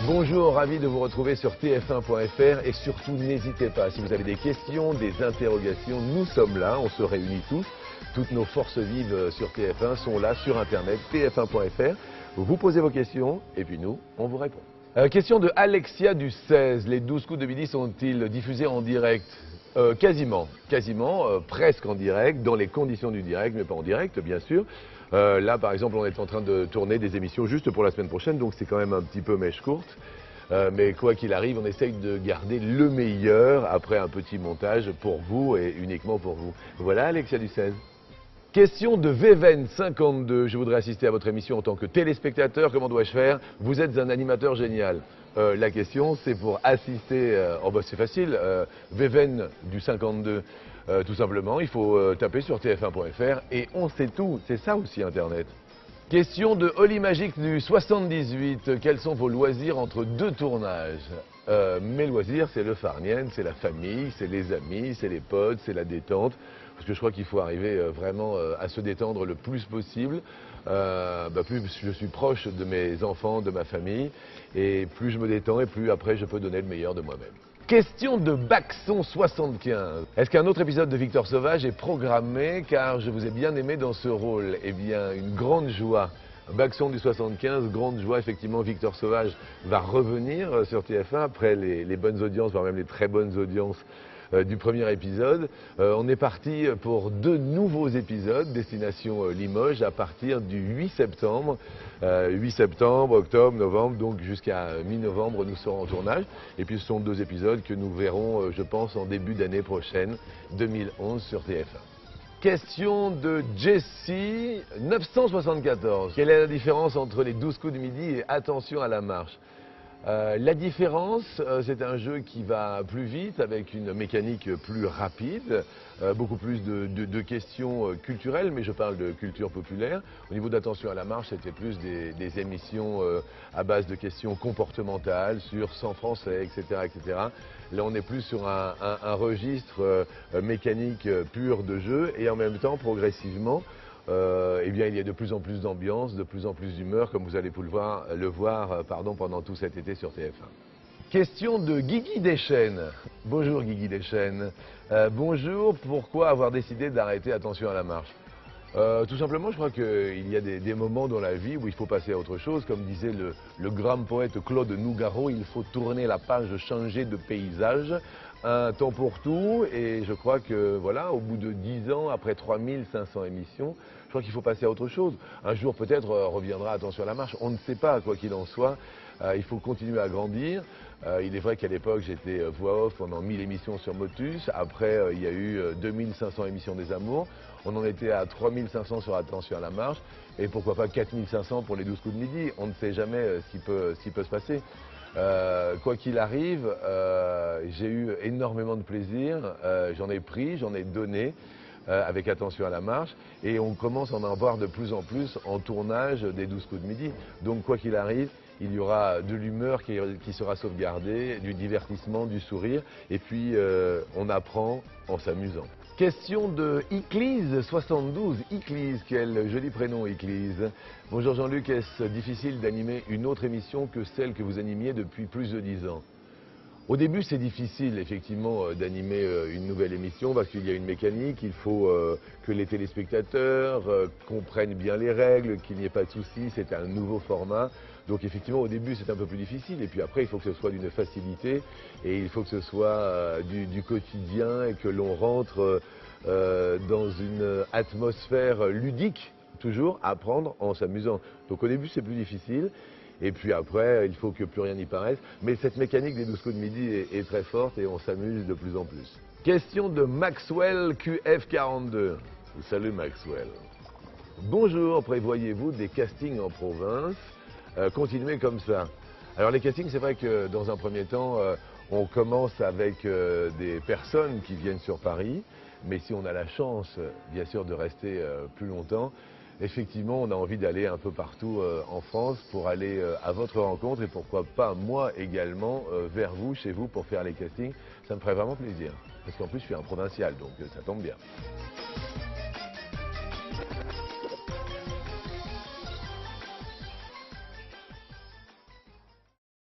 Bonjour, ravi de vous retrouver sur tf1.fr et surtout n'hésitez pas, si vous avez des questions, des interrogations, nous sommes là, on se réunit tous. Toutes nos forces vives sur TF1 sont là sur internet, tf1.fr. Vous posez vos questions et puis nous, on vous répond. Question de Alexia du 16. Les 12 coups de midi sont-ils diffusés en direct? Quasiment, presque en direct, dans les conditions du direct, mais pas en direct, bien sûr. Là, par exemple, on est en train de tourner des émissions juste pour la semaine prochaine, donc c'est quand même un petit peu mèche courte. Mais quoi qu'il arrive, on essaye de garder le meilleur après un petit montage pour vous et uniquement pour vous. Voilà, Alexia du 16. Question de Veven52. Je voudrais assister à votre émission en tant que téléspectateur. Comment dois-je faire? Vous êtes un animateur génial. La question, c'est pour assister... c'est facile. Veven du 52. Tout simplement, il faut taper sur tf1.fr et on sait tout. C'est ça aussi Internet. Question de Oli Magique du 78. Quels sont vos loisirs entre deux tournages? Mes loisirs, c'est le farniente, c'est la famille, c'est les amis, c'est les potes, c'est la détente. Parce que je crois qu'il faut arriver vraiment à se détendre le plus possible. Plus je suis proche de mes enfants, de ma famille, et plus je me détends, et plus après je peux donner le meilleur de moi-même. Question de Baxon75. Est-ce qu'un autre épisode de Victor Sauvage est programmé car je vous ai bien aimé dans ce rôle? Eh bien, une grande joie. Baxon du 75, grande joie, effectivement, Victor Sauvage va revenir sur TF1 après les bonnes audiences, voire même les très bonnes audiences du premier épisode. On est parti pour 2 nouveaux épisodes, destination Limoges, à partir du 8 septembre. 8 septembre, octobre, novembre, donc jusqu'à mi-novembre, nous serons en tournage. Et puis ce sont 2 épisodes que nous verrons, je pense, en début d'année prochaine, 2011, sur TF1. Question de Jessie, 974. Quelle est la différence entre les 12 coups de midi et Attention à la marche? La différence, c'est un jeu qui va plus vite, avec une mécanique plus rapide, beaucoup plus de questions culturelles, mais je parle de culture populaire. Au niveau d'Attention à la marche, c'était plus des émissions à base de questions comportementales, sur 100 français, etc., etc. Là, on est plus sur un registre mécanique pur de jeu, et en même temps, progressivement, eh bien, il y a de plus en plus d'ambiance, de plus en plus d'humeur, comme vous allez le voir pendant tout cet été sur TF1. Question de Guigui Deschênes. Bonjour Guigui Deschênes. Bonjour, pourquoi avoir décidé d'arrêter Attention à la marche? Tout simplement, je crois qu'il y a des moments dans la vie où il faut passer à autre chose. Comme disait le grand poète Claude Nougaro, il faut tourner la page, changer de paysage. Un temps pour tout, et je crois que voilà, au bout de 10 ans, après 3500 émissions, je crois qu'il faut passer à autre chose. Un jour peut-être reviendra Attention à la marche, on ne sait pas, quoi qu'il en soit. Il faut continuer à grandir. Il est vrai qu'à l'époque, j'étais voix off pendant 1000 émissions sur Motus. Après, il y a eu 2500 émissions des Amours. On en était à 3500 sur Attention à la marche. Et pourquoi pas 4500 pour les 12 coups de midi. On ne sait jamais ce qui peut se passer. Quoi qu'il arrive, j'ai eu énormément de plaisir. J'en ai pris, j'en ai donné. Avec Attention à la marche, et on commence à en avoir de plus en plus en tournage des 12 coups de midi. Donc quoi qu'il arrive, il y aura de l'humeur qui sera sauvegardée, du divertissement, du sourire, et puis on apprend en s'amusant. Question de Iclise72. Iclise, quel joli prénom Iclise. Bonjour Jean-Luc, est-ce difficile d'animer une autre émission que celle que vous animiez depuis plus de 10 ans? Au début, c'est difficile, effectivement, d'animer une nouvelle émission parce qu'il y a une mécanique, il faut que les téléspectateurs comprennent bien les règles, qu'il n'y ait pas de soucis, c'est un nouveau format. Donc effectivement, au début, c'est un peu plus difficile. Et puis après, il faut que ce soit d'une facilité et il faut que ce soit du quotidien et que l'on rentre dans une atmosphère ludique, toujours, à apprendre en s'amusant. Donc au début, c'est plus difficile. Et puis après, il faut que plus rien n'y paraisse. Mais cette mécanique des 12 coups de midi est très forte et on s'amuse de plus en plus. Question de Maxwell QF42. Salut Maxwell. Bonjour, prévoyez-vous des castings en province? Continuez comme ça. Alors les castings, c'est vrai que dans un premier temps, on commence avec des personnes qui viennent sur Paris. Mais si on a la chance, bien sûr, de rester plus longtemps, effectivement, on a envie d'aller un peu partout en France pour aller à votre rencontre et pourquoi pas moi également vers vous, chez vous, pour faire les castings. Ça me ferait vraiment plaisir. Parce qu'en plus, je suis un provincial, donc ça tombe bien.